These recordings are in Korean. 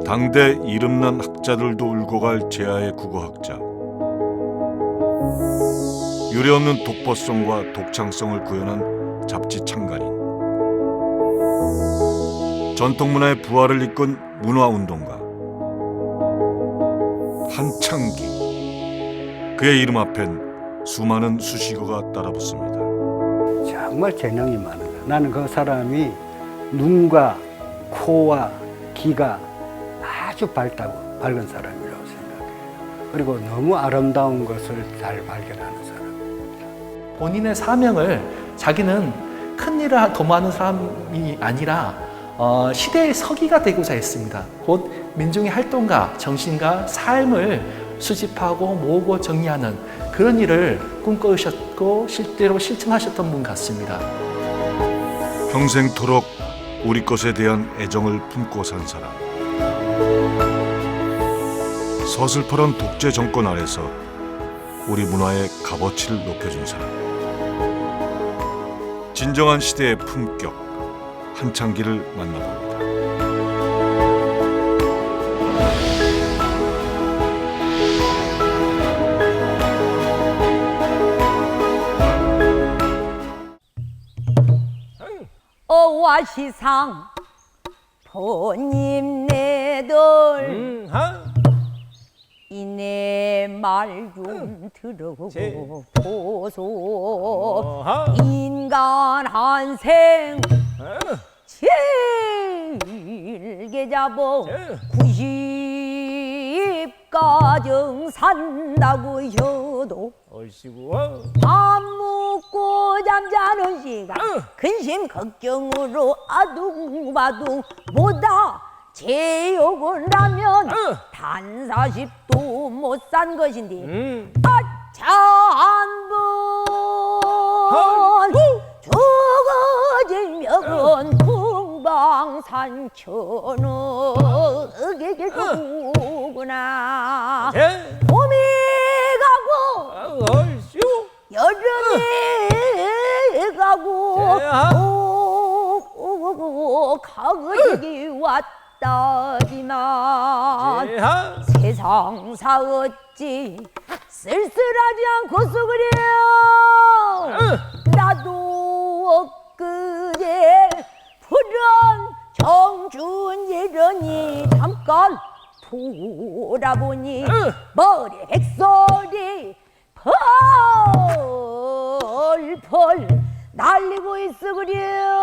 당대 이름난 학자들도 울고 갈 제아의 국어학자. 유례없는 독보성과 독창성을 구현한 잡지 창간인. 전통문화의 부활을 이끈 문화운동가 한창기. 그의 이름 앞엔 수많은 수식어가 따라붙습니다. 정말 재능이 많은 거야. 나는 그 사람이 눈과 코와 귀가 아주 밝은 사람이라고 생각해요. 그리고 너무 아름다운 것을 잘 발견하는 사람입니다. 본인의 사명을 자기는 큰 일을 도모하는 사람이 아니라 시대의 서기가 되고자 했습니다. 곧 민중의 활동가, 정신과 삶을 수집하고 모으고 정리하는 그런 일을 꿈꿔오셨고 실제로 실천하셨던 분 같습니다. 평생토록 우리 것에 대한 애정을 품고 산 사람. 서슬퍼런 독재 정권 아래서 우리 문화의 값어치를 높여준 사람. 진정한 시대의 품격, 한창기를 만나봅니다. 어와시상 본님네들 이내 말 좀 들어보소. 인간 한생 길게 잡어 90가정 산다고 해도 밥 먹고 잠자는 시간 근심 걱정으로 아둥바둥 못다 제욕을 하면 단 40도 못 산 것인데 아차 한번 죽어지면 풍방산천어게 누구나 봄이 가고 여름이 가고 가을이 왔다지만 세상사 어찌 쓸쓸하지 않고서 그래요. 나도 엊그제 푸른 청춘 예전이 잠깐 돌아보니 머리 백설이 펄펄 날리고 있어 그래요.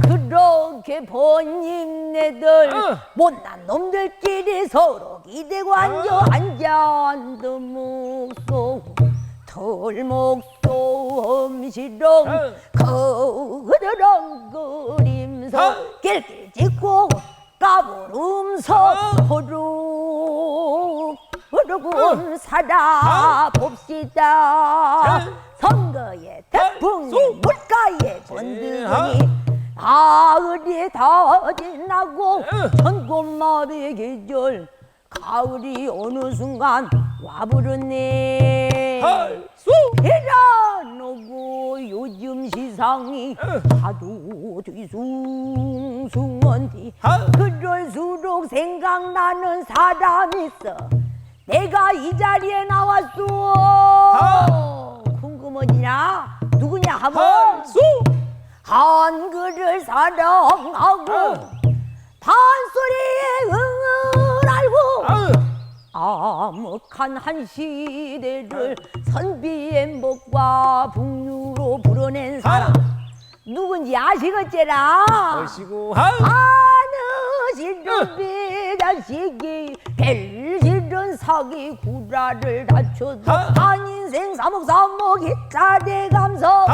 그렇게 본인네들 못난 놈들끼리 서로 기대고 앉아 묵소 털목소 음시렁 거르렁 그림서 길길 짓고 까부름서 호룩 호룩은 살아봅시다. 선거에 태풍에 물가에 번드니 가을이 다 지나고 천고마비 계절 가을이 어느 순간 와부르네. 이라노고 요즘 시상이 하도 뒤숭숭한디 그럴수록 생각나는 사람이 있어. 내가 이 자리에 나왔소. 궁금하지냐? 누구냐 하면 한글을 사랑하고 판소리에 응을 알고 암흑한 한 시대를 선비의 목과 북유로 불어낸 사람 누군지 아시겠제라? 아느시던 비자식이 벨시던 사기 구라를 다쳐도 한 인생 사목사목 기차대 감성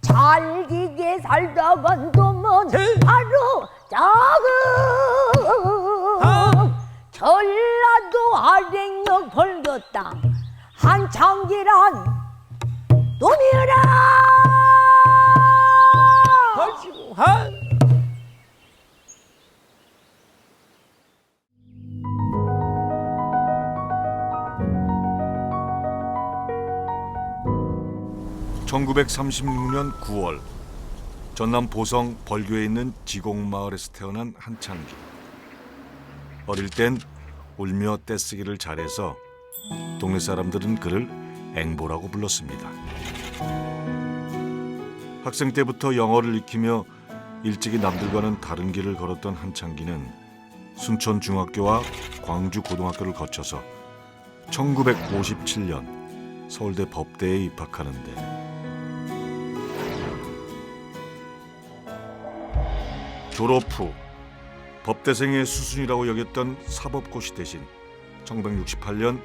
잘기게 살다간 놈은 바로 작은 전라도 아랫역 벌겼다 한창기란 놈이라. (1936년 9월) 전남 보성 벌교에 있는 지곡마을에서 태어난 한창기. 어릴 땐 울며 떼쓰기를 잘해서 동네 사람들은 그를 앵보라고 불렀습니다. 학생 때부터 영어를 익히며 일찍이 남들과는 다른 길을 걸었던 한창기는 순천중학교와 광주고등학교를 거쳐서 1957년 서울대 법대에 입학하는데 졸업 후 법대생의 수순이라고 여겼던 사법고시 대신 1968년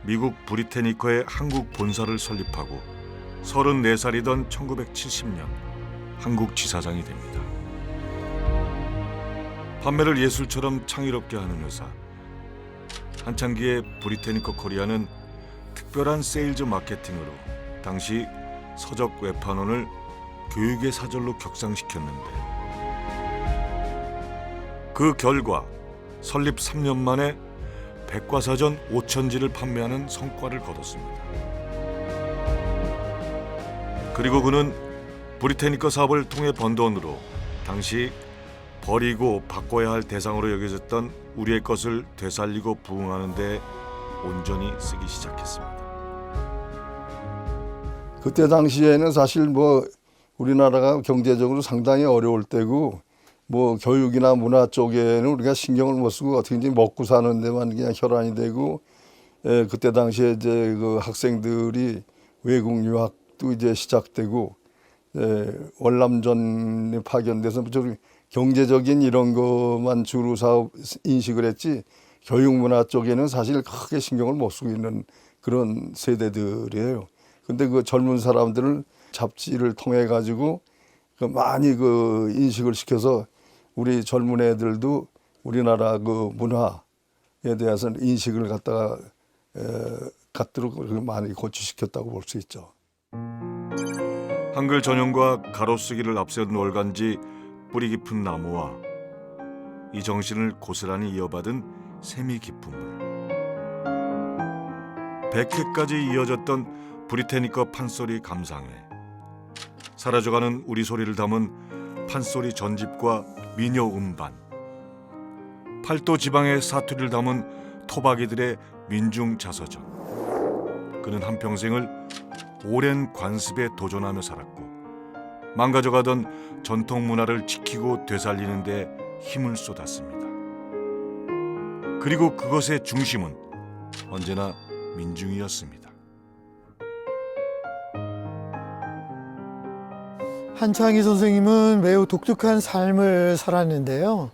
미국 브리테니커의 한국 본사를 설립하고 34살이던 1970년 한국 지사장이 됩니다. 판매를 예술처럼 창의롭게 하는 회사. 한창기의 브리테니커 코리아는 특별한 세일즈 마케팅으로 당시 서적 외판원을 교육의 사절로 격상시켰는데 그 결과 설립 3년 만에 백과사전 5,000지를 판매하는 성과를 거뒀습니다. 그리고 그는 브리테니커 사업을 통해 번 돈으로 당시 버리고 바꿔야 할 대상으로 여겨졌던 우리의 것을 되살리고 부흥하는 데 온전히 쓰기 시작했습니다. 그때 당시에는 사실 뭐 우리나라가 경제적으로 상당히 어려울 때고 뭐 교육이나 문화 쪽에는 우리가 신경을 못 쓰고 어떻게 이제 먹고 사는 데만 그냥 혈안이 되고, 그때 당시에 이제 그 학생들이 외국 유학도 이제 시작되고, 월남전에 파견돼서 좀 경제적인 이런 것만 주로 사업 인식을 했지 교육 문화 쪽에는 사실 크게 신경을 못 쓰고 있는 그런 세대들이에요. 근데 그 젊은 사람들을 잡지를 통해 가지고 많이 그 인식을 시켜서 우리 젊은 애들도 우리나라 그 문화에 대해서는 인식을 갖도록 많이 고취시켰다고 볼 수 있죠. 한글 전용과 가로쓰기를 앞세운 월간지 뿌리 깊은 나무와 이 정신을 고스란히 이어받은 셈이 깊은 물. 100회까지 이어졌던 브리테니커 판소리 감상회. 사라져가는 우리 소리를 담은 판소리 전집과 미녀 음반. 팔도 지방의 사투리를 담은 토박이들의 민중 자서전. 그는 한평생을 오랜 관습에 도전하며 살았고 망가져가던 전통 문화를 지키고 되살리는 데 힘을 쏟았습니다. 그리고 그것의 중심은 언제나 민중이었습니다. 한창희 선생님은 매우 독특한 삶을 살았는데요.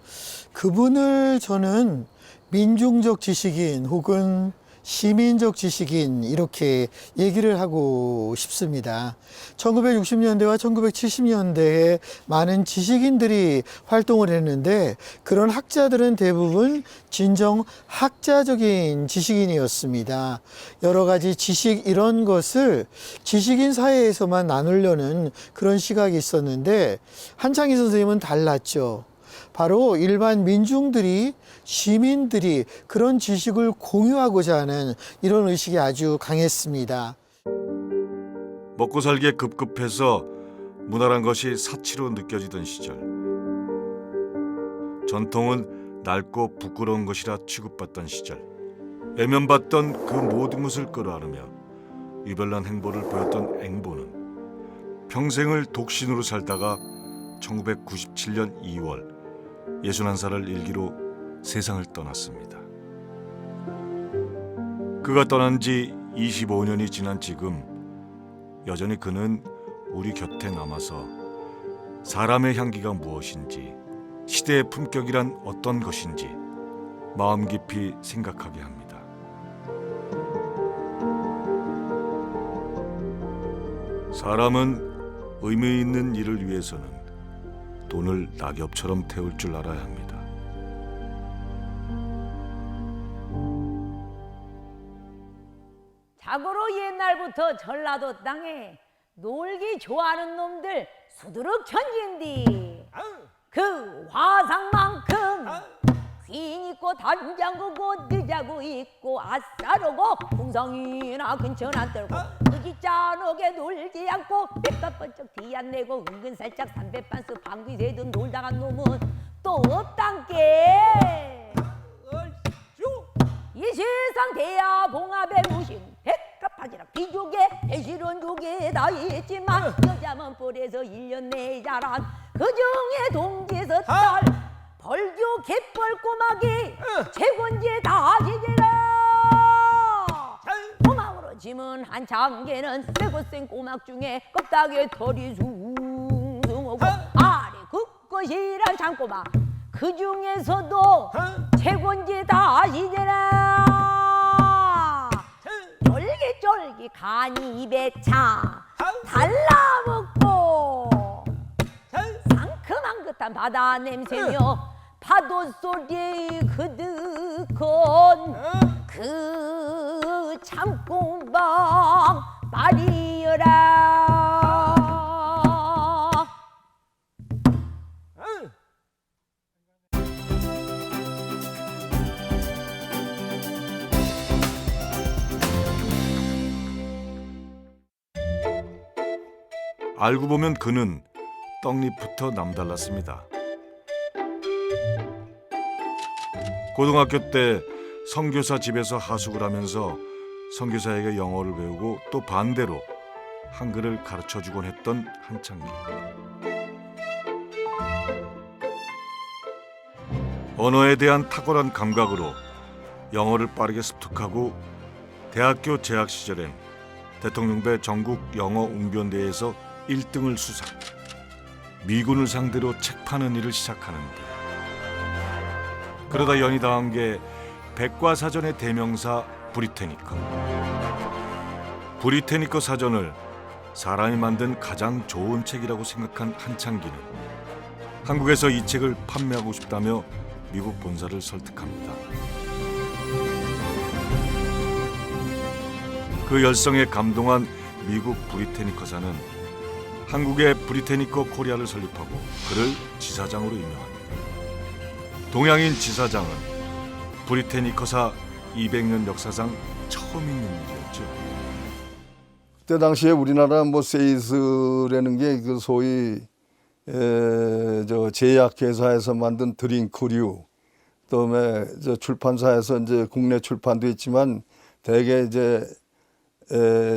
그분을 저는 민중적 지식인 혹은 시민적 지식인 이렇게 얘기를 하고 싶습니다. 1960년대와 1970년대에 많은 지식인들이 활동을 했는데 그런 학자들은 대부분 진정 학자적인 지식인이었습니다. 여러 가지 지식 이런 것을 지식인 사회에서만 나누려는 그런 시각이 있었는데 한창희 선생님은 달랐죠. 바로 일반 민중들이 시민들이 그런 지식을 공유하고자 하는 이런 의식이 아주 강했습니다. 먹고 살기에 급급해서 문화란 것이 사치로 느껴지던 시절, 전통은 낡고 부끄러운 것이라 취급받던 시절, 애면받던 그 모든 것을 끌어안으며 유별난 행보를 보였던 앵보는 평생을 독신으로 살다가 1997년 2월 61살을 일기로 세상을 떠났습니다. 그가 떠난 지 25년이 지난 지금 여전히 그는 우리 곁에 남아서 사람의 향기가 무엇인지, 시대의 품격이란 어떤 것인지 마음 깊이 생각하게 합니다. 사람은 의미 있는 일을 위해서는 돈을 낙엽처럼 태울 줄 알아야 합니다. 자고로 옛날부터 전라도 땅에 놀기 좋아하는 놈들 수두룩 천진디. 그 화상만큼 귀인 있고 단장구고 늦자고 있고 아싸르고 풍성이나 근처는 안 떨고 의기짜노게 놀지 않고 뱃값 번쩍 티 안 내고 은근 살짝 삼배반스 방귀 세듯 놀다간 놈은 또 없단께. 세상 대야 봉합의 무신 백합하지락 비족의 대실원족에 다 있지만 여자만 뻘에서 1년 내에 자란 그중에 동지에서 딸 벌교 갯벌 꼬막이 최곤지에 다 지지라 꼬막으로 짐은 한창개는 쇠고생 꼬막 중에 껍데기에 털이 숭숭하고 아래 굵것이란 장꼬막 그 중에서도 최곤지 다 지지라 쫄깃쫄깃 간이 입에 차 달라붙고 상큼한 듯한 바다 냄새며 파도 소리 그득한 그 참꼬막 말이여라. 알고 보면 그는 떡잎부터 남달랐습니다. 고등학교 때 선교사 집에서 하숙을 하면서 선교사에게 영어를 배우고 또 반대로 한글을 가르쳐주곤 했던 한창기. 언어에 대한 탁월한 감각으로 영어를 빠르게 습득하고 대학교 재학 시절엔 대통령배 전국 영어 웅변대회에서 1등을 수상. 미군을 상대로 책 파는 일을 시작하는데 그러다 연이 닿은 게 백과사전의 대명사 브리테니커. 브리테니커 사전을 사람이 만든 가장 좋은 책이라고 생각한 한창기는 한국에서 이 책을 판매하고 싶다며 미국 본사를 설득합니다. 그 열성에 감동한 미국 브리테니커사는 한국의 브리테니커 코리아를 설립하고 그를 지사장으로 임명합니다. 동양인 지사장은 브리테니커사 200년 역사상 처음 있는 일이었죠. 그때 당시에 우리나라 뭐 세이스라는 게 그 소위 저 제약회사에서 만든 드링크류, 그다음에 저 출판사에서 이제 국내 출판도 있지만 대개 이제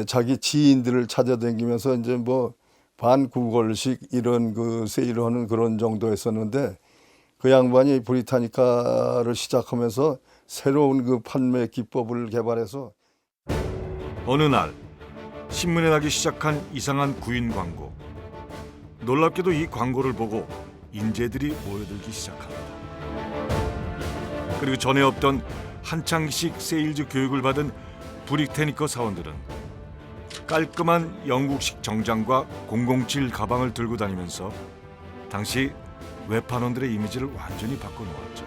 자기 지인들을 찾아다니면서 이제 뭐 반구걸식 이런 그 세일을 하는 그런 정도였었는데 그 양반이 브리타니카를 시작하면서 새로운 그 판매 기법을 개발해서 어느 날 신문에 나기 시작한 이상한 구인 광고. 놀랍게도 이 광고를 보고 인재들이 모여들기 시작합니다. 그리고 전에 없던 한창기식 세일즈 교육을 받은 브리테니커 사원들은 깔끔한 영국식 정장과 007 가방을 들고 다니면서 당시 외판원들의 이미지를 완전히 바꿔놓았죠.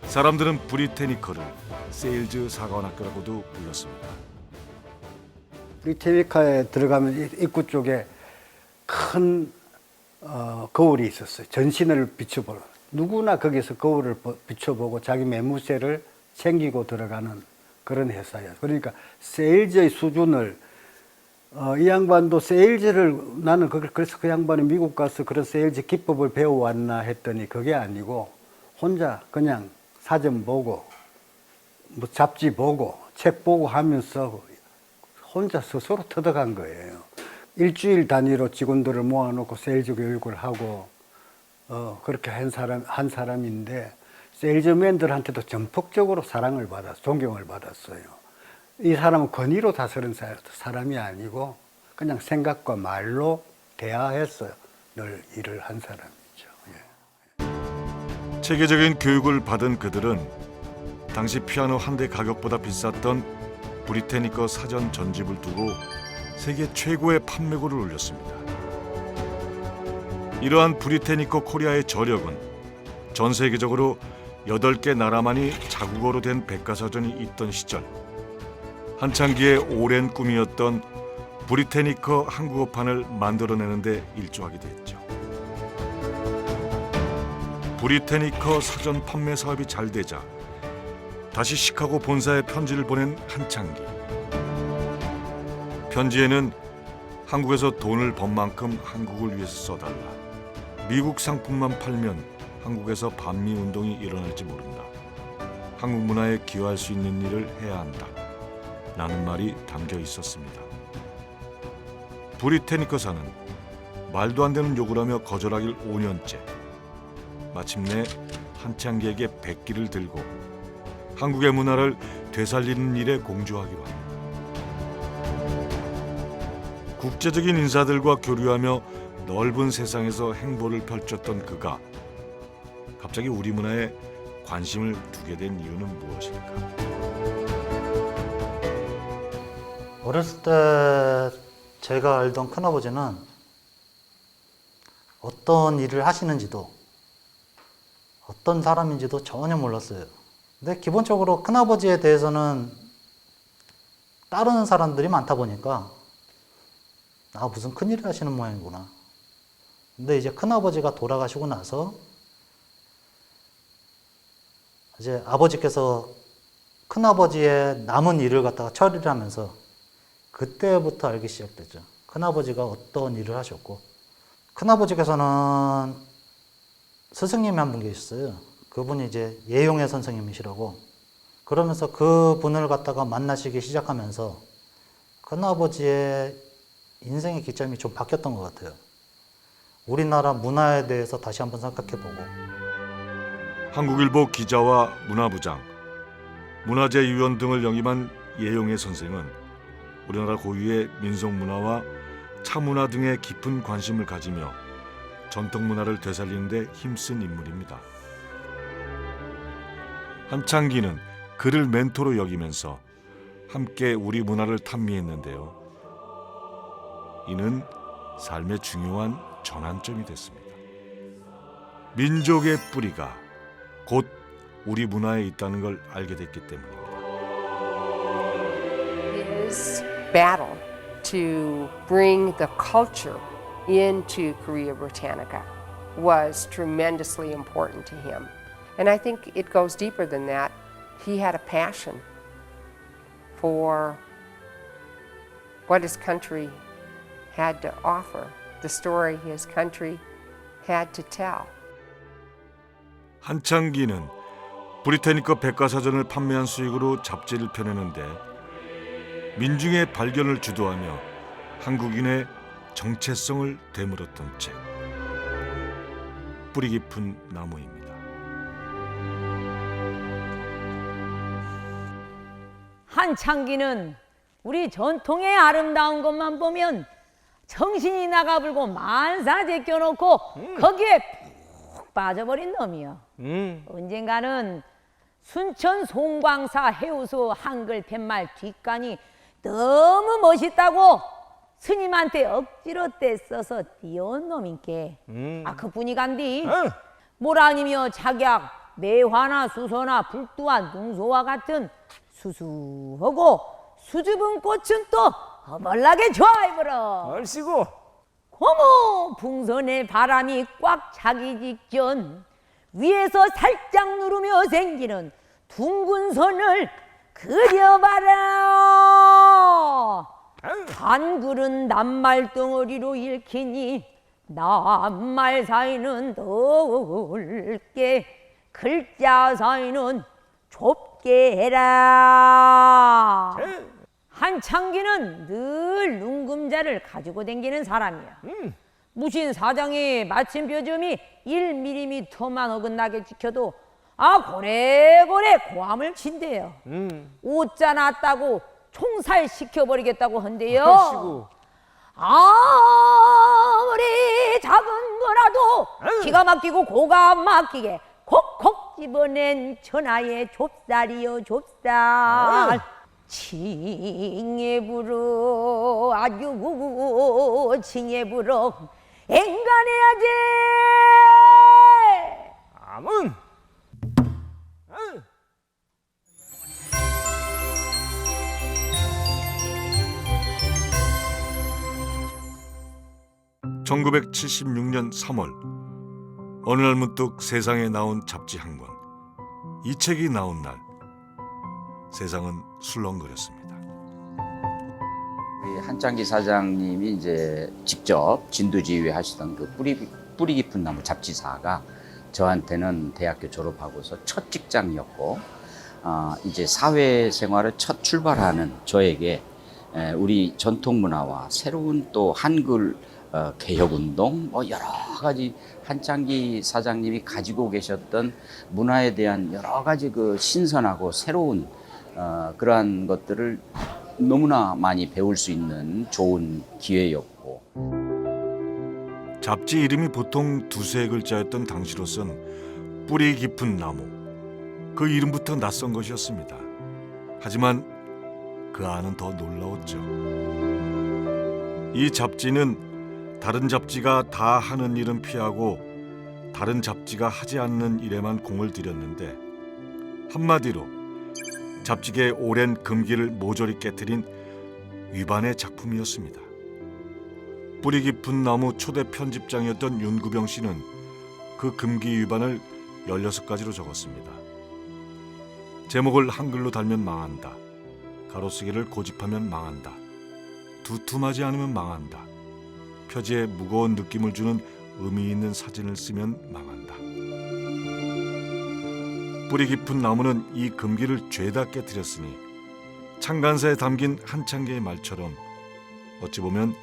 사람들은 브리테니커를 세일즈 사관학교라고도 불렀습니다. 브리테니카에 들어가면 입구 쪽에 큰 거울이 있었어요. 전신을 비춰보는. 누구나 거기서 거울을 비춰보고 자기 매무새를 챙기고 들어가는 그런 회사예요. 그러니까 세일즈의 수준을 이 양반도 세일즈를 나는 그래서 그 양반이 미국 가서 그런 세일즈 기법을 배워왔나 했더니 그게 아니고 혼자 그냥 사전 보고 뭐 잡지 보고 책 보고 하면서 혼자 스스로 터득한 거예요. 일주일 단위로 직원들을 모아놓고 세일즈 교육을 하고 그렇게 한 사람인데 세일즈맨들한테도 전폭적으로 사랑을 받았어요. 존경을 받았어요. 이 사람은 권위로 다스린 사람이 아니고 그냥 생각과 말로 대화했어요. 늘 일을 한 사람이죠. 예. 체계적인 교육을 받은 그들은 당시 피아노 한 대 가격보다 비쌌던 브리테니커 사전 전집을 두고 세계 최고의 판매고를 올렸습니다. 이러한 브리테니커 코리아의 저력은 전 세계적으로 8개 나라만이 자국어로 된 백과사전이 있던 시절 한창기의 오랜 꿈이었던 브리테니커 한국어판을 만들어내는 데 일조하게 됐죠. 브리테니커 사전 판매 사업이 잘 되자 다시 시카고 본사에 편지를 보낸 한창기. 편지에는 한국에서 돈을 번 만큼 한국을 위해서 써달라. 미국 상품만 팔면 한국에서 반미 운동이 일어날지 모른다. 한국 문화에 기여할 수 있는 일을 해야 한다 라는 말이 담겨 있었습니다. 브리테니커사는 말도 안 되는 요구를 하며 거절하길 5년째. 마침내 한창기에게 백기를 들고 한국의 문화를 되살리는 일에 공조하기로 합니다. 국제적인 인사들과 교류하며 넓은 세상에서 행보를 펼쳤던 그가 갑자기 우리 문화에 관심을 두게 된 이유는 무엇일까? 어렸을 때 제가 알던 큰아버지는 어떤 일을 하시는지도 어떤 사람인지도 전혀 몰랐어요. 근데 기본적으로 큰아버지에 대해서는 따르는 사람들이 많다 보니까 무슨 큰일을 하시는 모양이구나. 근데 이제 큰아버지가 돌아가시고 나서 이제 아버지께서 큰아버지의 남은 일을 갖다가 처리를 하면서 그때부터 알기 시작됐죠. 큰아버지가 어떤 일을 하셨고, 큰아버지께서는 스승님이 한 분 계셨어요. 그분이 이제 예용의 선생님이시라고. 그러면서 그분을 갖다가 만나시기 시작하면서 큰아버지의 인생의 기점이 좀 바뀌었던 것 같아요. 우리나라 문화에 대해서 다시 한번 생각해보고. 한국일보 기자와 문화부장, 문화재위원 등을 역임한 예용의 선생은 우리나라 고유의 민속문화와 차문화 등에 깊은 관심을 가지며 전통문화를 되살리는 데 힘쓴 인물입니다. 한창기는 그를 멘토로 여기면서 함께 우리 문화를 탐미했는데요. 이는 삶의 중요한 전환점이 됐습니다. 민족의 뿌리가 곧 우리 문화에 있다는 걸 알게 됐기 때문입니다. His battle to bring the culture into Korea Britannica was tremendously important to him. And I think it goes deeper than that. He had a passion for what his country had to offer, the story his country had to tell. 한창기는 브리테니커 백과사전을 판매한 수익으로 잡지를 펴내는데 민중의 발견을 주도하며 한국인의 정체성을 되물었던 책, 뿌리 깊은 나무입니다. 한창기는 우리 전통의 아름다운 것만 보면 정신이 나가불고 만사 제껴놓고 거기에 푹 빠져버린 놈이요. 언젠가는 순천 송광사 해우소 한글 팻말 뒷간이 너무 멋있다고 스님한테 억지로 떼써서 띄운 놈인께 그뿐이 간디 모랑이며 작약 매화나 수소나 불두와 능소와 같은 수수하고 수줍은 꽃은 또 어벌나게 좋아해버려. 얼씨구 고모 풍선의 바람이 꽉 차기 직전 위에서 살짝 누르며 생기는 둥근 선을 그려봐라. 한글은 낱말 덩어리로 읽히니 낱말 사이는 넓게 글자 사이는 좁게 해라. 한창기는 늘 눈금자를 가지고 다니는 사람이야. 무신 사장이 마침표점이 1mm만 어긋나게 지켜도 고래고래 고함을 친대요. 옷자 났다고 총살시켜버리겠다고 한대요. 얼씨구 아무리 작은 거라도 기가 막히고 고가 막히게 콕콕 집어낸 천하의 좁쌀이요 좁쌀. 칭에 불어 아주 칭에 불어 앵간해야지. 암은 (1976년 3월) 어느 날 문득 세상에 나온 잡지 한 권. 이 책이 나온 날 세상은 술렁거렸습니다. 우리 한창기 사장님이 이제 직접 진두지휘 하시던 그 뿌리 깊은 나무 잡지사가 저한테는 대학교 졸업하고서 첫 직장이었고, 이제 사회생활을 첫 출발하는 저에게 우리 전통 문화와 새로운 또 한글 개혁운동 뭐 여러 가지 한창기 사장님이 가지고 계셨던 문화에 대한 여러 가지 그 신선하고 새로운 그러한 것들을 너무나 많이 배울 수 있는 좋은 기회였고, 잡지 이름이 보통 두세 글자였던 당시로선 뿌리 깊은 나무, 그 이름부터 낯선 것이었습니다. 하지만 그 안은 더 놀라웠죠. 이 잡지는 다른 잡지가 다 하는 일은 피하고 다른 잡지가 하지 않는 일에만 공을 들였는데, 한마디로 잡지계의 오랜 금기를 모조리 깨뜨린 위반의 작품이었습니다. 뿌리 깊은 나무 초대 편집장이었던 윤구병 씨는 그 금기 위반을 16가지로 적었습니다. 제목을 한글로 달면 망한다. 가로쓰기를 고집하면 망한다. 두툼하지 않으면 망한다. 표지에 무거운 느낌을 주는 의미 있는 사진을 쓰면 망한다. 뿌리 깊은 나무는 이 금기를 죄다 깨뜨렸으니 창간사에 담긴 한창기의 말처럼 어찌 보면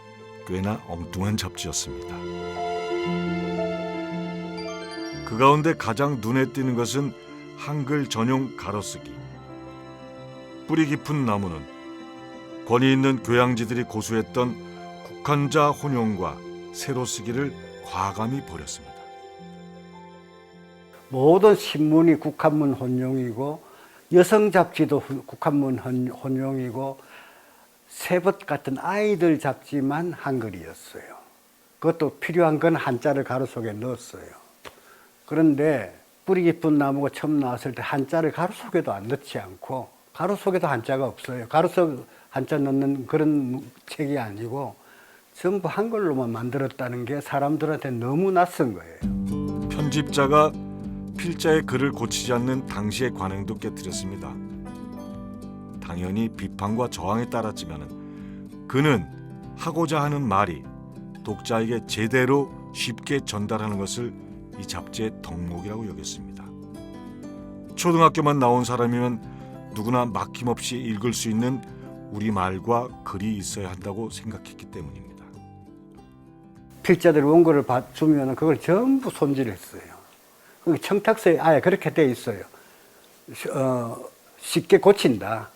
꽤나 엉뚱한 잡지였습니다. 그 가운데 가장 눈에 띄는 것은 한글 전용 가로쓰기. 뿌리 깊은 나무는 권위 있는 교양지들이 고수했던 국한자 혼용과 세로쓰기를 과감히 버렸습니다. 모든 신문이 국한문 혼용이고 여성 잡지도 국한문 혼용이고 세벗 같은 아이들 잡지만 한글이었어요. 그것도 필요한 건 한자를 가로 속에 넣었어요. 그런데 뿌리 깊은 나무가 처음 나왔을 때 한자를 가로 속에도 안 넣지 않고, 가로 속에도 한자가 없어요. 가로 속 한자 넣는 그런 책이 아니고 전부 한글로만 만들었다는 게 사람들한테 너무 낯선 거예요. 편집자가 필자의 글을 고치지 않는 당시의 관행도 깨뜨렸습니다. 당연히 비판과 저항에 따랐지만 그는 하고자 하는 말이 독자에게 제대로 쉽게 전달하는 것을 이 잡지의 덕목이라고 여겼습니다. 초등학교만 나온 사람이면 누구나 막힘없이 읽을 수 있는 우리말과 글이 있어야 한다고 생각했기 때문입니다. 필자들 원고를 주면 그걸 전부 손질했어요. 그 청탁서에 아예 그렇게 돼 있어요. 쉽게 고친다.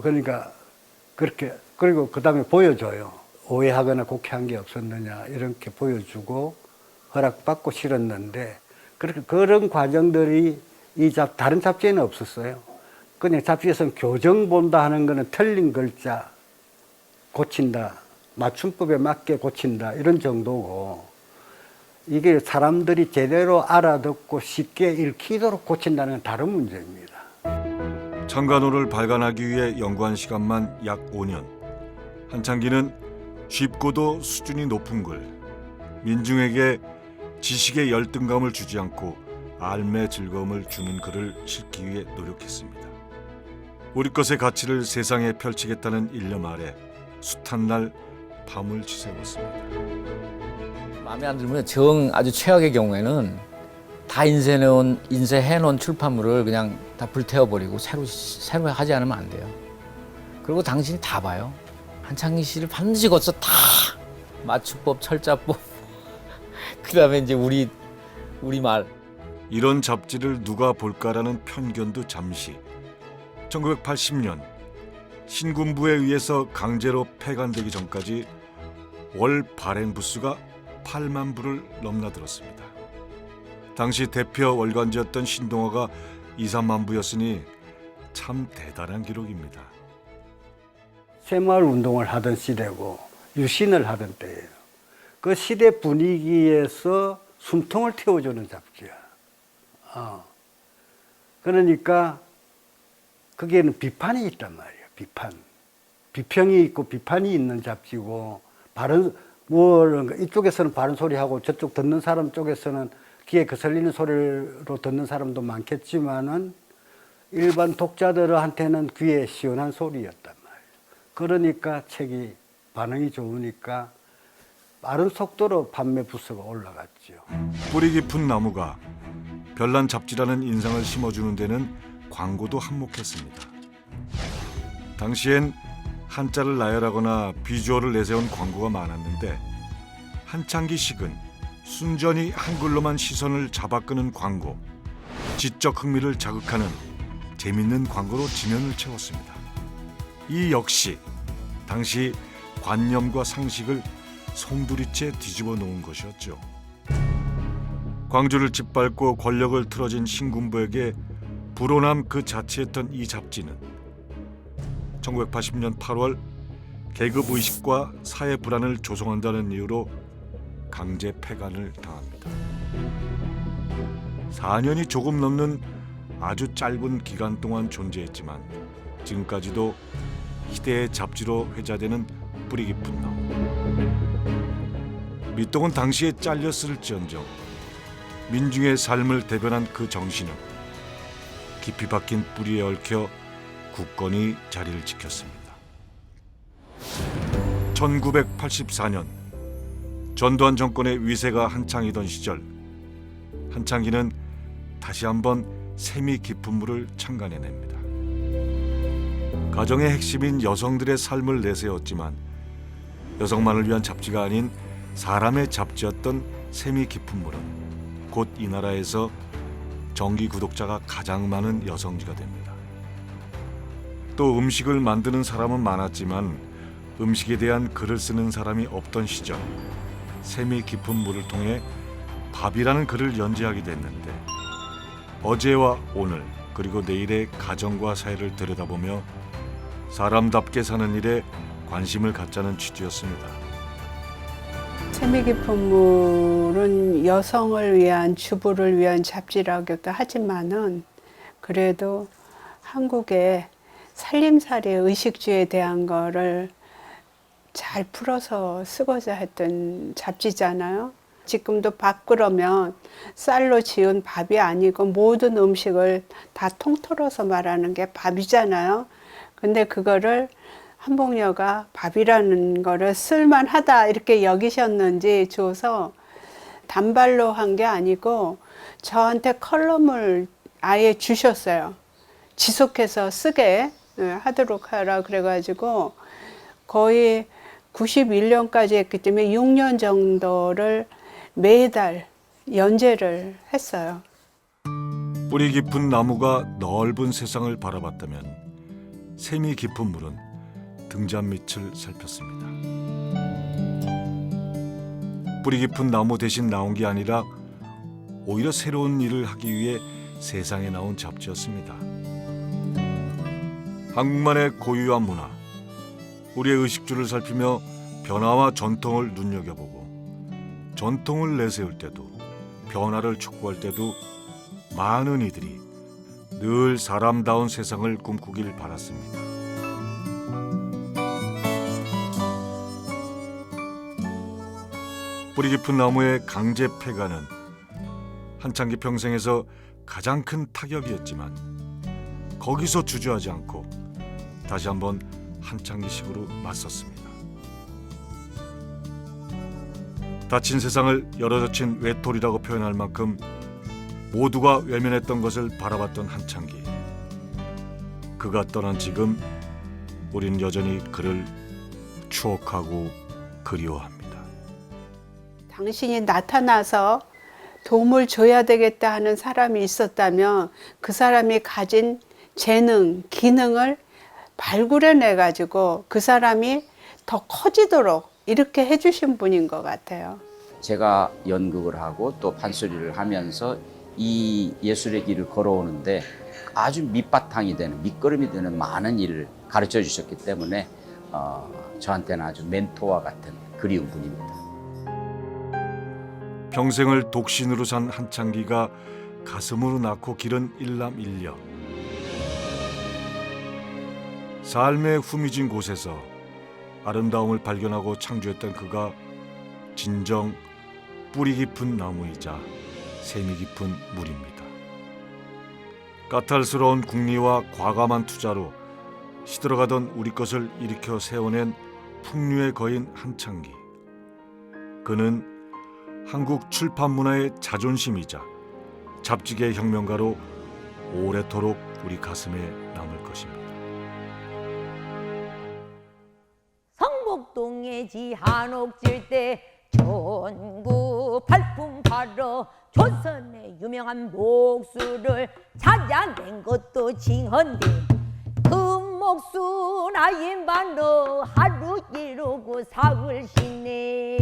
그러니까 그렇게, 그리고 그 다음에 보여줘요. 오해하거나 곡해한 게 없었느냐 이렇게 보여주고 허락받고 실었는데, 그렇게 그런 과정들이 다른 잡지에는 없었어요. 그냥 잡지에서는 교정 본다 하는 거는 틀린 글자 고친다, 맞춤법에 맞게 고친다 이런 정도고, 이게 사람들이 제대로 알아듣고 쉽게 읽히도록 고친다는 건 다른 문제입니다. 창간호를 발간하기 위해 연구한 시간만 약 5년. 한창기는 쉽고도 수준이 높은 글, 민중에게 지식의 열등감을 주지 않고 알매 즐거움을 주는 글을 실기 위해 노력했습니다. 우리 것의 가치를 세상에 펼치겠다는 일념 아래 숱한 날 밤을 지새웠습니다. 마음에 안 들면 아주 최악의 경우에는 다 인쇄해놓은 출판물을 그냥 다 불태워버리고 새로 하지 않으면 안 돼요. 그리고 당신이 다 봐요. 한창기 씨를 반드시 거쳐 다 맞춤법, 철자법, 그다음에 이제 우리 말. 이런 잡지를 누가 볼까라는 편견도 잠시. 1980년 신군부에 의해서 강제로 폐간되기 전까지 월 발행 부수가 8만 부를 넘나들었습니다. 당시 대표 월간지였던 신동아가 2, 3만 부였으니 참 대단한 기록입니다. 새마을 운동을 하던 시대고 유신을 하던 때예요. 그 시대 분위기에서 숨통을 틔워주는 잡지야. 그러니까 거기에는 비판이 있단 말이에요. 비평이 있고 비판이 있는 잡지고, 이쪽에서는 바른 소리하고 저쪽 듣는 사람 쪽에서는 귀에 거슬리는 소리로 듣는 사람도 많겠지만은 일반 독자들한테는 귀에 시원한 소리였단 말이에요. 그러니까 책이 반응이 좋으니까 빠른 속도로 판매 부수가 올라갔죠. 뿌리 깊은 나무가 별난 잡지라는 인상을 심어주는 데는 광고도 한몫했습니다. 당시엔 한자를 나열하거나 비주얼을 내세운 광고가 많았는데 한창기식은 순전히 한글로만 시선을 잡아끄는 광고, 지적 흥미를 자극하는 재밌는 광고로 지면을 채웠습니다. 이 역시 당시 관념과 상식을 송두리째 뒤집어 놓은 것이었죠. 광주를 짓밟고 권력을 틀어진 신군부에게 불온함 그 자체였던 이 잡지는 1980년 8월 계급의식과 사회 불안을 조성한다는 이유로 강제 폐간을 당합니다. 4년이 조금 넘는 아주 짧은 기간 동안 존재했지만 지금까지도 희대의 잡지로 회자되는 뿌리 깊은 나무. 밑동은 당시에 잘렸을지언정 민중의 삶을 대변한 그 정신은 깊이 박힌 뿌리에 얽혀 굳건히 자리를 지켰습니다. 1984년 전두환 정권의 위세가 한창이던 시절 한창기는 다시 한번 셈이 깊은 물을 창간해냅니다. 가정의 핵심인 여성들의 삶을 내세웠지만 여성만을 위한 잡지가 아닌 사람의 잡지였던 셈이 깊은 물은 곧 이 나라에서 정기 구독자가 가장 많은 여성지가 됩니다. 또 음식을 만드는 사람은 많았지만 음식에 대한 글을 쓰는 사람이 없던 시절 셈이 깊은 물을 통해 밥이라는 글을 연재하게 됐는데 어제와 오늘 그리고 내일의 가정과 사회를 들여다보며 사람답게 사는 일에 관심을 갖자는 취지였습니다. 셈이 깊은 물은 여성을 위한 주부를 위한 잡지라고도 하지만은 그래도 한국의 살림살이 의식주에 대한 거를 잘 풀어서 쓰고자 했던 잡지잖아요. 지금도 밥 그러면 쌀로 지은 밥이 아니고 모든 음식을 다 통틀어서 말하는 게 밥이잖아요. 근데 그거를 한복녀가 밥이라는 거를 쓸만하다 이렇게 여기셨는지 줘서 단발로 한 게 아니고 저한테 컬럼을 아예 주셨어요. 지속해서 쓰게 하도록 하라 그래가지고 거의 91년까지 했기 때문에 6년 정도를 매달 연재를 했어요. 뿌리 깊은 나무가 넓은 세상을 바라봤다면 셈이 깊은 물은 등잔 밑을 살폈습니다. 뿌리 깊은 나무 대신 나온 게 아니라 오히려 새로운 일을 하기 위해 세상에 나온 잡지였습니다. 한국만의 고유한 문화, 우리의 의식주를 살피며 변화와 전통을 눈여겨보고 전통을 내세울 때도 변화를 촉구할 때도 많은 이들이 늘 사람다운 세상을 꿈꾸길 바랐습니다. 뿌리 깊은 나무의 강제 폐간은 한창기 평생에서 가장 큰 타격이었지만 거기서 주저하지 않고 다시 한번 한창기식으로 맞섰습니다. 닫힌 세상을 열어젖힌 외톨이라고 표현할 만큼 모두가 외면했던 것을 바라봤던 한창기. 그가 떠난 지금 우린 여전히 그를 추억하고 그리워합니다. 당신이 나타나서 도움을 줘야 되겠다 하는 사람이 있었다면 그 사람이 가진 재능, 기능을 발굴해내 가지고 그 사람이 더 커지도록 이렇게 해주신 분인 것 같아요. 제가 연극을 하고 또 판소리를 하면서 이 예술의 길을 걸어오는데 아주 밑바탕이 되는, 밑거름이 되는 많은 일을 가르쳐 주셨기 때문에 저한테는 아주 멘토와 같은 그리운 분입니다. 평생을 독신으로 산 한창기가 가슴으로 낳고 기른 일남일녀. 삶의 후미진 곳에서 아름다움을 발견하고 창조했던 그가 진정 뿌리 깊은 나무이자 셈이 깊은 물입니다. 까탈스러운 국리와 과감한 투자로 시들어가던 우리 것을 일으켜 세워낸 풍류의 거인 한창기. 그는 한국 출판 문화의 자존심이자 잡지계 혁명가로 오래도록 우리 가슴에 남을 것입니다. 성북동의 지한옥질 때 전구 발품 팔어 조선의 유명한 목수를 찾아낸 것도 징헌데 그 목수 나이 반로 하루 이루고 사흘 쉬네.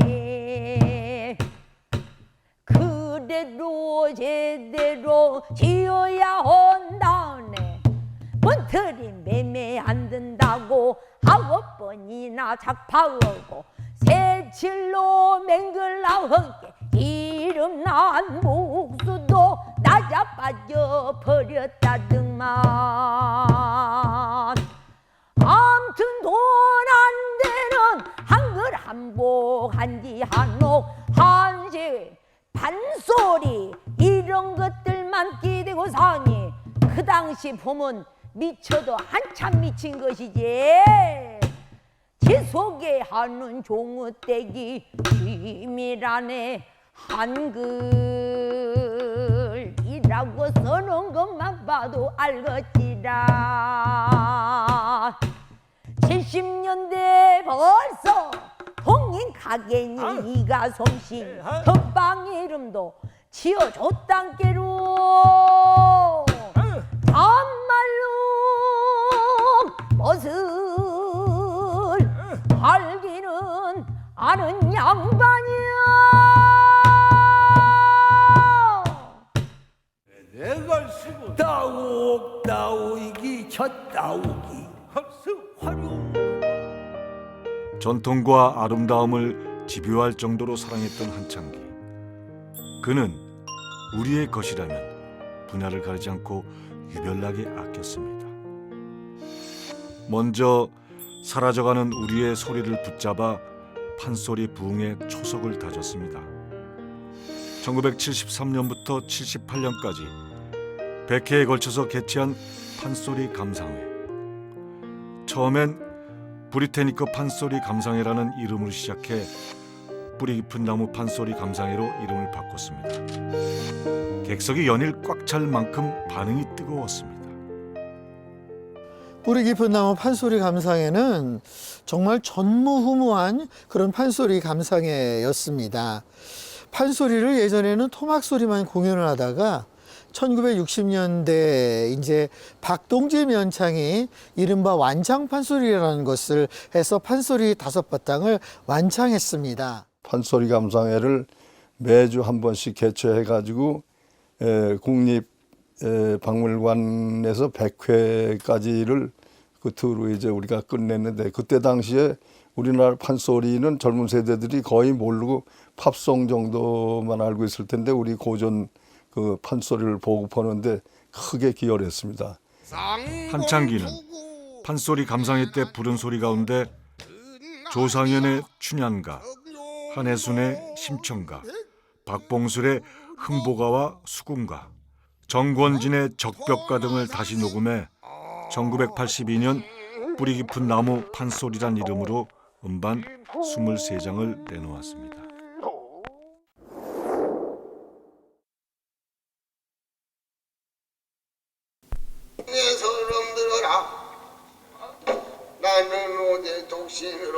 그대로 제대로 지어야 한다네. 문틀이 매매 안 된다고 9번이나 작파하고 새칠로 맹글라하게 이름난 목수도 낮아빠져 버렸다더만. 암튼 돈 안 되는 한글 한복 한지 한옥 한시 판소리 이런 것들만 기대고 사니 그 당시 보면 미쳐도 한참 미친 것이지. 지 속에 하는 종우떼기 취미라네. 한글이라고 써놓은 것만 봐도 알겠지라. 70년대 벌써 동인 가게니 이가 솜씨 덮방 이름도 지어줬단께로. 참말로 멋을 알기는 아는 양반이야. 내가 쓰고 따옥따옥이 젖따옥이 활용. 전통과 아름다움을 집요할 정도로 사랑했던 한창기. 그는 우리의 것이라면 분야를 가리지 않고 유별나게 아꼈습니다. 먼저 사라져가는 우리의 소리를 붙잡아 판소리 부흥의 초석을 다졌습니다. 1973년부터 78년까지 100회에 걸쳐서 개최한 판소리 감상회. 처음엔 브리테니커 판소리 감상회라는 이름으로 시작해 뿌리 깊은 나무 판소리 감상회로 이름을 바꿨습니다. 객석이 연일 꽉 찰 만큼 반응이 뜨거웠습니다. 뿌리 깊은 나무 판소리 감상회는 정말 전무후무한 그런 판소리 감상회였습니다. 판소리를 예전에는 토막소리만 공연을 하다가 1960년대 이제 박동재 면창이 이른바 완창 판소리라는 것을 해서 판소리 5바탕을 완창했습니다. 판소리 감상회를 매주 한 번씩 개최해가지고 국립박물관에서 100회까지를 끝으로 이제 우리가 끝냈는데, 그때 당시에 우리나라 판소리는 젊은 세대들이 거의 모르고 팝송 정도만 알고 있을 텐데 우리 고전 그 판소리를 보급하는데 크게 기여했습니다. 한창기는 판소리 감상회 때 부른 소리 가운데 조상현의 춘향가, 한혜순의 심청가, 박봉술의 흥보가와 수궁가, 정권진의 적벽가 등을 다시 녹음해 1982년 뿌리 깊은 나무 판소리란 이름으로 음반 23장을 내놓았습니다. 내 소름 들어라. 나는 어제 독신으로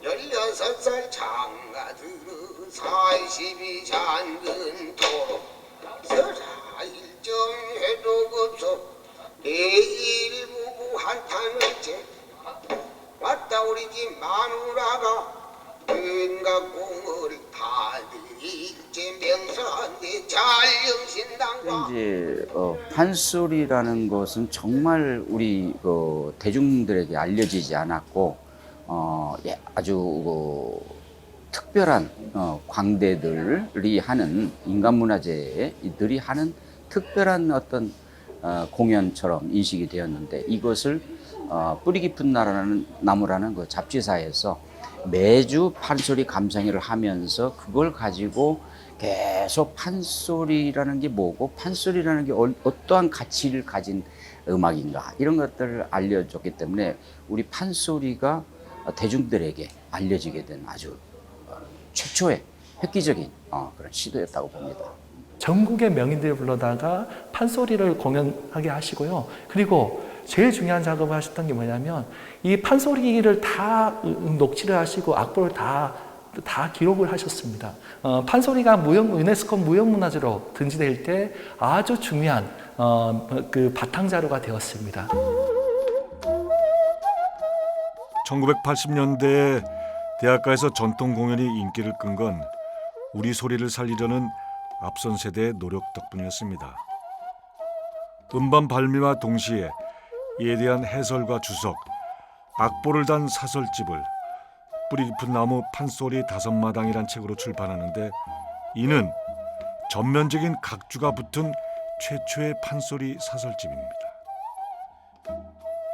16살 장가들어 42 잔근 토로 서라일정해도 없어 내일 부부 한탄을 채 왔다 우리 집 마누라가 은각공을 다들일제 명사한테 잘영신당과 이제 판소리라는 것은 정말 우리 대중들에게 알려지지 않았고 아주 특별한 광대들이 하는 인간문화재들이 하는 특별한 어떤 공연처럼 인식이 되었는데, 이것을 뿌리 깊은 나무라는 그 잡지사에서 매주 판소리 감상회를 하면서 그걸 가지고 계속 판소리라는 게 뭐고 판소리라는 게 어떠한 가치를 가진 음악인가 이런 것들을 알려줬기 때문에 우리 판소리가 대중들에게 알려지게 된 아주 최초의 획기적인 그런 시도였다고 봅니다. 전국의 명인들을 불러다가 판소리를 공연하게 하시고요. 그리고 제일 중요한 작업을 하셨던 게 뭐냐면 이 판소리를 다 녹취를 하시고 악보를 다 기록을 하셨습니다. 판소리가 유네스코 무형문화재로 등재될 때 아주 중요한 그 바탕자료가 되었습니다. 1980년대에 대학가에서 전통 공연이 인기를 끈 건 우리 소리를 살리려는 앞선 세대의 노력 덕분이었습니다. 음반 발매와 동시에 이에 대한 해설과 주석, 악보를 단 사설집을 뿌리 깊은 나무 판소리 5마당이란 책으로 출판하는데 이는 전면적인 각주가 붙은 최초의 판소리 사설집입니다.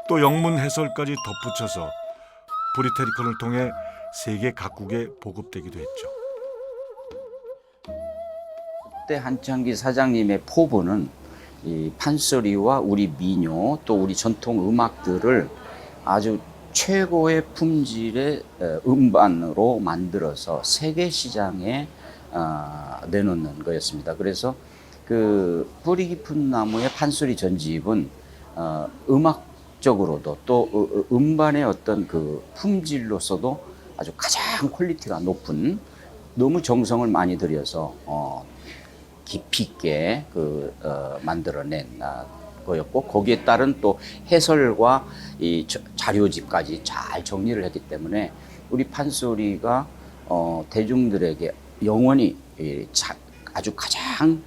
또 영문 해설까지 덧붙여서 브리테리콘을 통해 세계 각국에 보급되기도 했죠. 그때 한창기 사장님의 포부는 이 판소리와 우리 민요 또 우리 전통 음악들을 아주 최고의 품질의 음반으로 만들어서 세계 시장에 내놓는 거였습니다. 그래서 그 뿌리 깊은 나무의 판소리 전집은 음악적으로도 또 음반의 어떤 그 품질로서도 아주 가장 퀄리티가 높은, 너무 정성을 많이 들여서 깊이 있게 만들어낸 거였고, 거기에 따른 또 해설과 이 자료집까지 잘 정리를 했기 때문에 우리 판소리가 대중들에게 영원히 아주 가장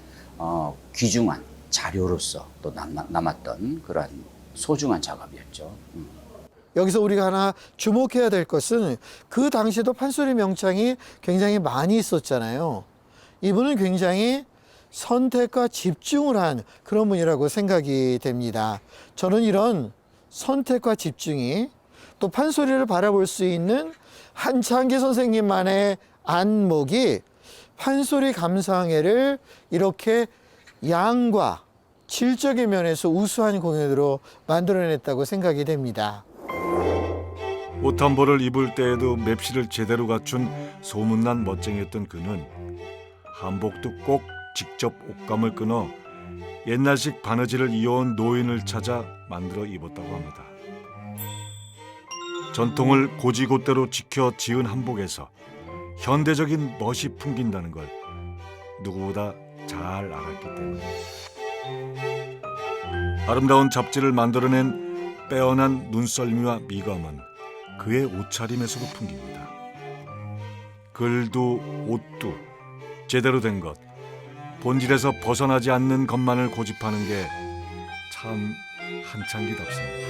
귀중한 자료로서 또 남았던 그러한 소중한 작업이었죠. 여기서 우리가 하나 주목해야 될 것은 그 당시에도 판소리 명창이 굉장히 많이 있었잖아요. 이분은 굉장히 선택과 집중을 한 그런 분이라고 생각이 됩니다. 저는 이런 선택과 집중이 또 판소리를 바라볼 수 있는 한창기 선생님만의 안목이 판소리 감상회를 이렇게 양과 질적인 면에서 우수한 공연으로 만들어냈다고 생각이 됩니다. 옷 한 벌을 입을 때에도 맵시를 제대로 갖춘 소문난 멋쟁이였던 그는 한복도 꼭 직접 옷감을 끊어 옛날식 바느질을 이어온 노인을 찾아 만들어 입었다고 합니다. 전통을 고지곳대로 지켜 지은 한복에서 현대적인 멋이 풍긴다는 걸 누구보다 잘 알았기 때문입니다. 아름다운 잡지를 만들어낸 빼어난 눈썰미와 미감은 그의 옷차림에서도 풍깁니다. 글도 옷도 제대로 된 것, 본질에서 벗어나지 않는 것만을 고집하는 게 참 한창기답습니다.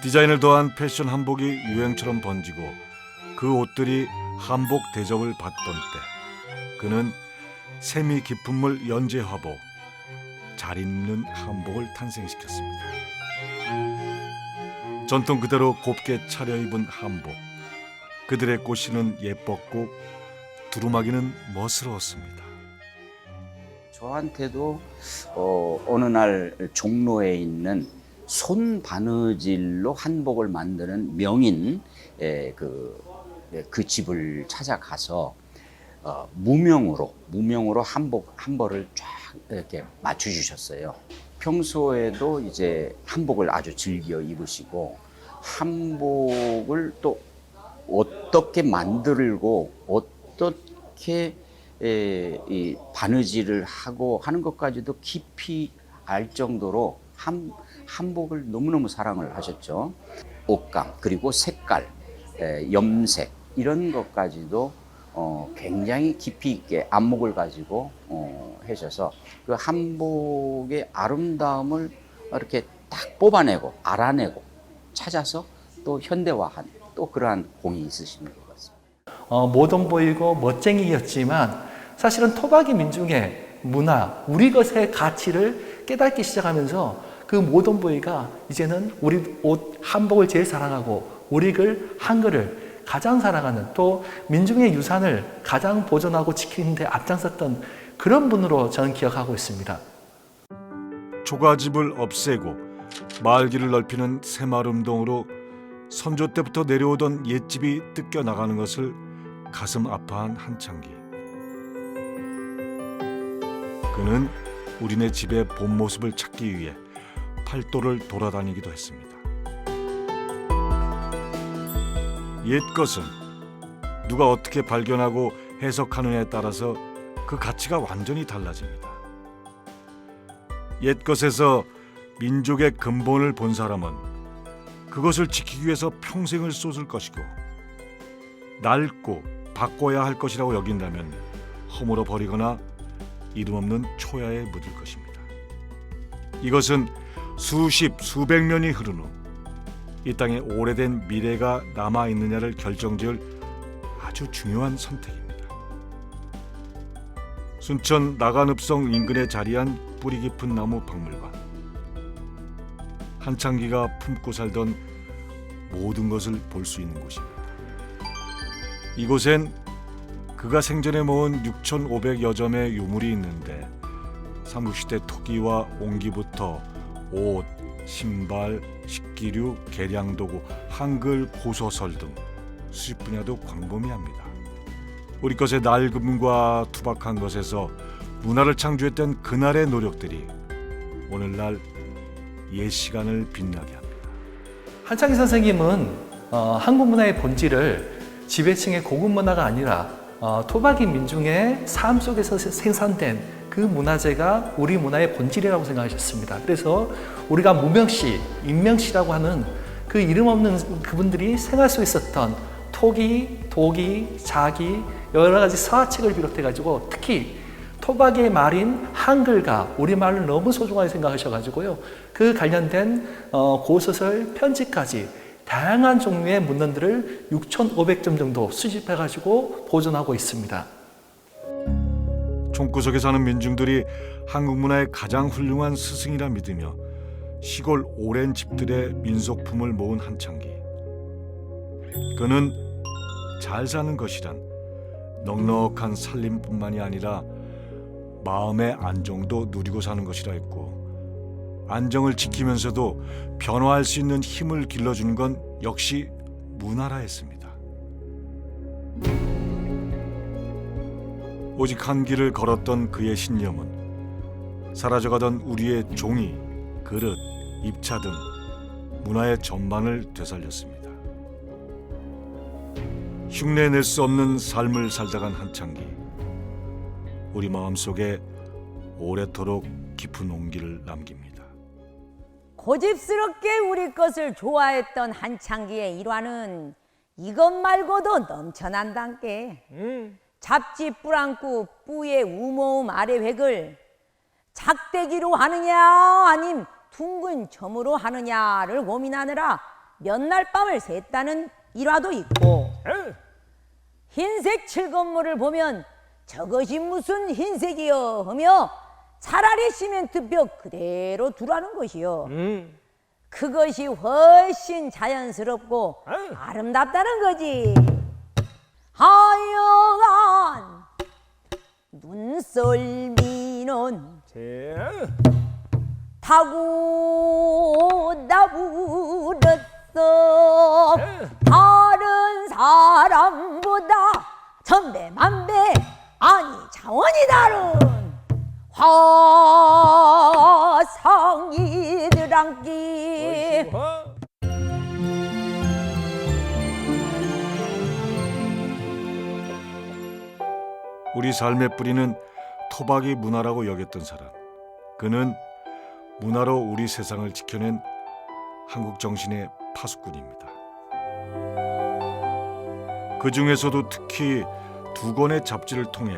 디자인을 더한 패션 한복이 유행처럼 번지고 그 옷들이 한복 대접을 받던 때 그는 세미 깊은 물 연재화복, 잘 입는 한복을 탄생시켰습니다. 전통 그대로 곱게 차려입은 한복, 그들의 꽃이는 예뻤고 두루마기는 멋스러웠습니다. 저한테도 어느 날 종로에 있는 손 바느질로 한복을 만드는 명인 그 집을 찾아가서 무명으로 한복 한 벌을 쫙 이렇게 맞춰주셨어요. 평소에도 이제 한복을 아주 즐겨 입으시고 한복을 또 어떻게 만들고 어떻게 이 바느질을 하고 하는 것까지도 깊이 알 정도로 한복을 너무너무 사랑을 하셨죠. 옷감 그리고 색깔, 염색 이런 것까지도 굉장히 깊이 있게 안목을 가지고 하셔서 그 한복의 아름다움을 이렇게 딱 뽑아내고 알아내고 찾아서 또 현대화한 또 그러한 공이 있으신 것 같습니다. 모던 보이고 멋쟁이였지만 사실은 토박이 민중의 문화, 우리 것의 가치를 깨닫기 시작하면서 그 모던 보이가 이제는 우리 옷 한복을 제일 사랑하고 우리 글 한글을 가장 사랑하는 또 민중의 유산을 가장 보존하고 지키는 데 앞장섰던 그런 분으로 저는 기억하고 있습니다. 초가집을 없애고 마을길을 넓히는 새마을운동으로 선조 때부터 내려오던 옛집이 뜯겨 나가는 것을 가슴 아파한 한창기. 그는 우리네 집의 본 모습을 찾기 위해 팔도를 돌아다니기도 했습니다. 옛 것은 누가 어떻게 발견하고 해석하느냐에 따라서 그 가치가 완전히 달라집니다. 옛 것에서 민족의 근본을 본 사람은 그것을 지키기 위해서 평생을 쏟을 것이고, 낡고 바꿔야 할 것이라고 여긴다면 허물어 버리거나 이름 없는 초야에 묻을 것입니다. 이것은 수십, 수백 년이 흐른 후 이 땅에 오래된 미래가 남아있느냐를 결정지을 아주 중요한 선택입니다. 순천 나간읍성 인근에 자리한 뿌리 깊은 나무 박물관. 한창기가 품고 살던 모든 것을 볼 수 있는 곳입니다. 이곳엔 그가 생전에 모은 6,500여 점의 유물이 있는데 삼국시대 토기와 옹기부터 옷, 신발, 식기류, 계량도구, 한글, 고소설 등 수십 분야도 광범위합니다. 우리 것의 낡음과 투박한 것에서 문화를 창조했던 그날의 노력들이 오늘날 옛 시간을 빛나게 합니다. 한창기 선생님은 한국 문화의 본질을 지배층의 고급 문화가 아니라 토박이 민중의 삶 속에서 생산된 그 문화재가 우리 문화의 본질이라고 생각하셨습니다. 그래서 우리가 무명시, 인명시라고 하는 그 이름 없는 그분들이 생활 속에 있었던 토기, 도기, 자기 여러 가지 서화책을 비롯해가지고 특히 토박이의 말인 한글과 우리말을 너무 소중하게 생각하셔가지고요. 그 관련된 고소설, 편지까지 다양한 종류의 문헌들을 6,500점 정도 수집해가지고 보존하고 있습니다. 총구석에 사는 민중들이 한국 문화의 가장 훌륭한 스승이라 믿으며 시골 오랜 집들의 민속품을 모은 한창기. 그는 잘 사는 것이란 넉넉한 살림뿐만이 아니라 마음의 안정도 누리고 사는 것이라 했고, 안정을 지키면서도 변화할 수 있는 힘을 길러주는 건 역시 문화라 했습니다. 오직 한 길을 걸었던 그의 신념은 사라져가던 우리의 종이, 그릇, 입차 등 문화의 전반을 되살렸습니다. 흉내낼 수 없는 삶을 살다간 한창기. 우리 마음속에 오래도록 깊은 온기를 남깁니다. 고집스럽게 우리 것을 좋아했던 한창기의 일화는 이것 말고도 넘쳐난단께. 잡지 뿌랑꾸 뿌의 우모음 아래 획을 작대기로 하느냐 아님 둥근 점으로 하느냐를 고민하느라 몇 날 밤을 샜다는 일화도 있고, 흰색 칠건물을 보면 저것이 무슨 흰색이여 하며 차라리 시멘트벽 그대로 두라는 것이요. 그것이 훨씬 자연스럽고 아름답다는 거지. 하여간 눈썰미는 타고 나불었어. 다른 사람보다 천배만배 아니 차원이 다른 화상이들한기. 우리 삶의 뿌리는 토박이 문화라고 여겼던 사람. 그는 문화로 우리 세상을 지켜낸 한국 정신의 파수꾼입니다. 그 중에서도 특히 두 권의 잡지를 통해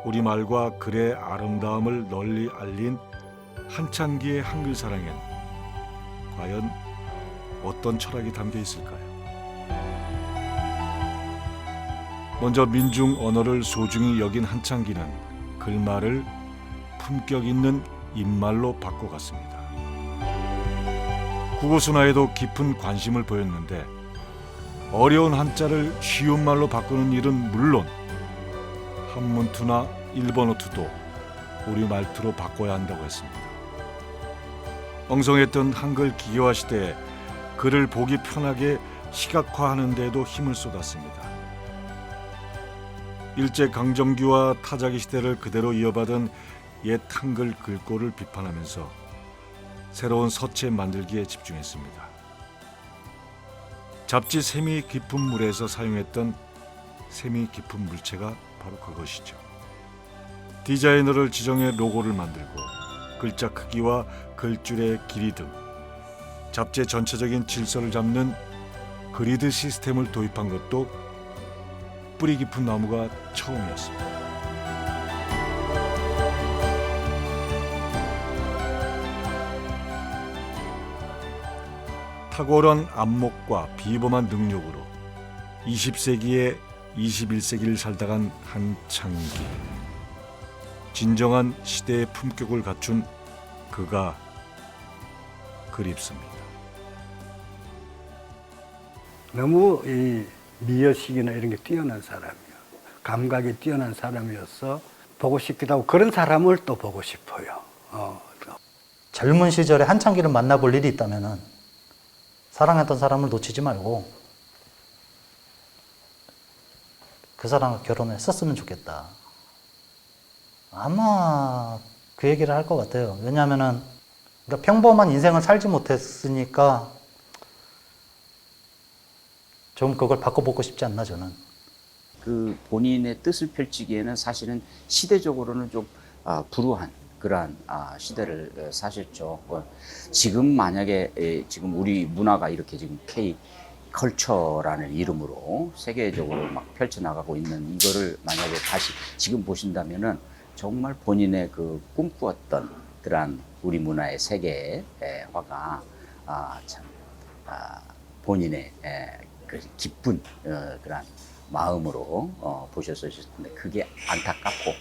우리말과 글의 아름다움을 널리 알린 한창기의 한글 사랑엔 과연 어떤 철학이 담겨 있을까요? 먼저 민중 언어를 소중히 여긴 한창기는 글말을 품격 있는 입말로 바꿔갔습니다. 국어순화에도 깊은 관심을 보였는데 어려운 한자를 쉬운 말로 바꾸는 일은 물론 한문투나 일본어투도 우리 말투로 바꿔야 한다고 했습니다. 엉성했던 한글 기계화 시대에 글을 보기 편하게 시각화하는 데에도 힘을 쏟았습니다. 일제강점기와 타자기 시대를 그대로 이어받은 옛 한글 글꼴을 비판하면서 새로운 서체 만들기에 집중했습니다. 잡지 세미 깊은 물에서 사용했던 세미 깊은 물체가 바로 그것이죠. 디자이너를 지정해 로고를 만들고 글자 크기와 글줄의 길이 등 잡지의 전체적인 질서를 잡는 그리드 시스템을 도입한 것도 뿌리 깊은 나무가 처음이었습니다. 탁월한 안목과 비범한 능력으로 20세기에 21세기를 살다간 한창기, 진정한 시대의 품격을 갖춘 그가 그립습니다. 너무 이 미여식이나 이런 게 뛰어난 사람이요. 감각이 뛰어난 사람이어서 보고 싶기도 하고 그런 사람을 또 보고 싶어요. 젊은 시절에 한창기를 만나볼 일이 있다면은 사랑했던 사람을 놓치지 말고 그 사람과 결혼했었으면 좋겠다. 아마 그 얘기를 할 것 같아요. 왜냐하면은 그러니까 평범한 인생을 살지 못했으니까 좀 그걸 바꿔보고 싶지 않나 저는. 그 본인의 뜻을 펼치기에는 사실은 시대적으로는 좀 불우한 그러한 시대를 사셨죠. 지금 만약에 지금 우리 문화가 이렇게 지금 K 컬처라는 이름으로 세계적으로 막 펼쳐나가고 있는 이거를 만약에 다시 지금 보신다면은 정말 본인의 그 꿈꾸었던 그러한 우리 문화의 세계화가 참 본인의 그 기쁜 그러한 마음으로 보셨을 텐데 그게 안타깝고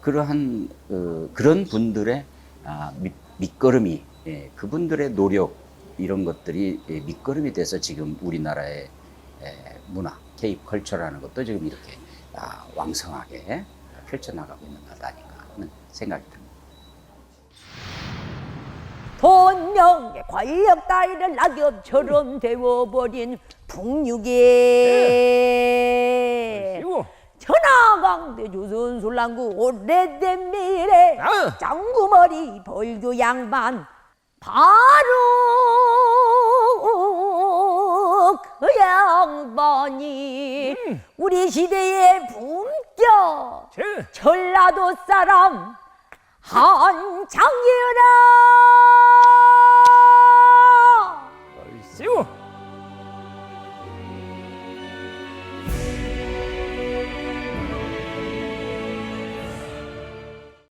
그러한 그런 분들의 밑거름이 그분들의 노력 이런 것들이 밑거름이 돼서 지금 우리나라의 문화, K-컬처라는 것도 지금 이렇게 왕성하게 펼쳐나가고 있는 것 아닌가 하는 생각이 듭니다. 돈, 명예, 권력 따위를 낙엽처럼 데워버린 풍류계 천하강대 조선술랑구 오래된 미래 짱구머리 벌교 양반 바로 그 양반이 우리 시대의 품격 전라도 사람 한창이라.